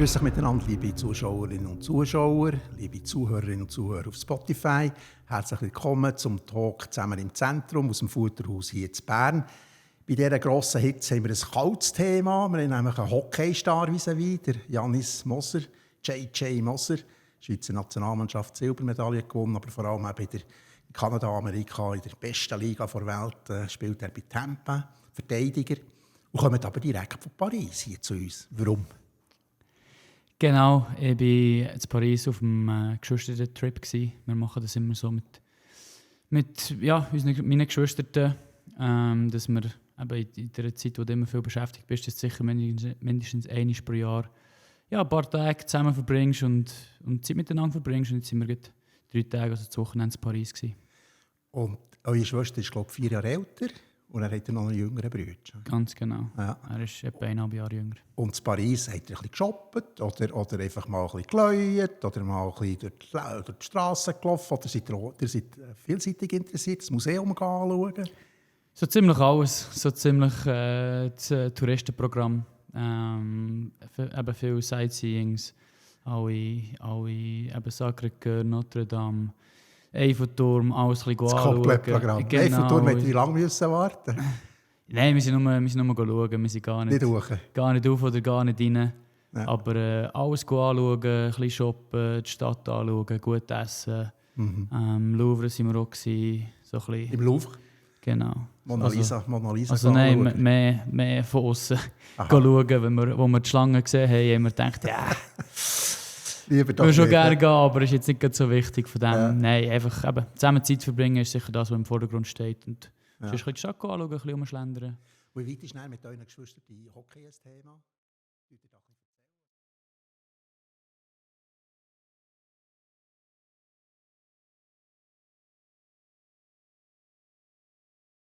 Grüß euch miteinander, liebe Zuschauerinnen und Zuschauer, liebe Zuhörerinnen und Zuhörer auf Spotify. Herzlich willkommen zum Talk «Zusammen im Zentrum» aus dem Futterhaus hier in Bern. Bei dieser grossen Hitze haben wir ein kaltes Thema. Wir haben nämlich einen Hockeystar vis-à-vis, der Janis Moser, JJ Moser, Schweizer Nationalmannschaft Silbermedaille gewonnen, aber vor allem auch in Kanada, Amerika, in der besten Liga der Welt, spielt er bei Tampa, Verteidiger, und kommt aber direkt von Paris hier zu uns. Warum? Genau, ich war in Paris auf einem Geschwister-Trip. Wir machen das immer so mit meinen Geschwistern, dass wir eben in der Zeit, wo du immer viel beschäftigt bist, dass du sicher mindestens einmal pro Jahr ein paar Tage zusammen verbringst und Zeit miteinander verbringst. Und jetzt sind wir gerade 3 Tage, also das Wochenende in Paris gewesen. Und eure Schwester ist, glaube ich, 4 Jahre älter und er hat noch einen jüngeren Bruder. Ganz genau. Ja. Er ist etwa 1,5 Jahre jünger. Und in Paris hat er ein bisschen geshoppt oder einfach mal ein bisschen geläuert oder mal ein bisschen durch die Straße gelaufen oder seid vielseitig interessiert, das Museum anschauen? So ziemlich alles. So ziemlich das Touristenprogramm. Eben viele Sightseeings. Alle eben Sacré-Cœur, Notre Dame, Eiffelturm, alles ein bisschen Das anschauen. Komplettprogramm. Genau. Eiffelturm hätte wie lange müssen warten? Nein, wir sind nur schauen. Wir sind gar nicht auf oder gar nicht rein. Ja. Aber alles anschauen, ein bisschen shoppen, die Stadt anschauen, gut essen. Louvre sind wir auch gewesen, so ein bisschen. Im Louvre? Genau. Mona Lisa Also nein, mehr von außen schauen. Wo wir die Schlange gesehen haben wir gedacht, ja, ich würde schon gerne gehen, aber ist jetzt nicht so wichtig von dem. Ja. Nein, einfach eben, zusammen Zeit verbringen ist sicher das, was im Vordergrund steht. Und sonst ein bisschen die Stadt anschauen, ein bisschen rumschlendern. Wie weit ist mit euren Geschwistern die Hockey ein Thema?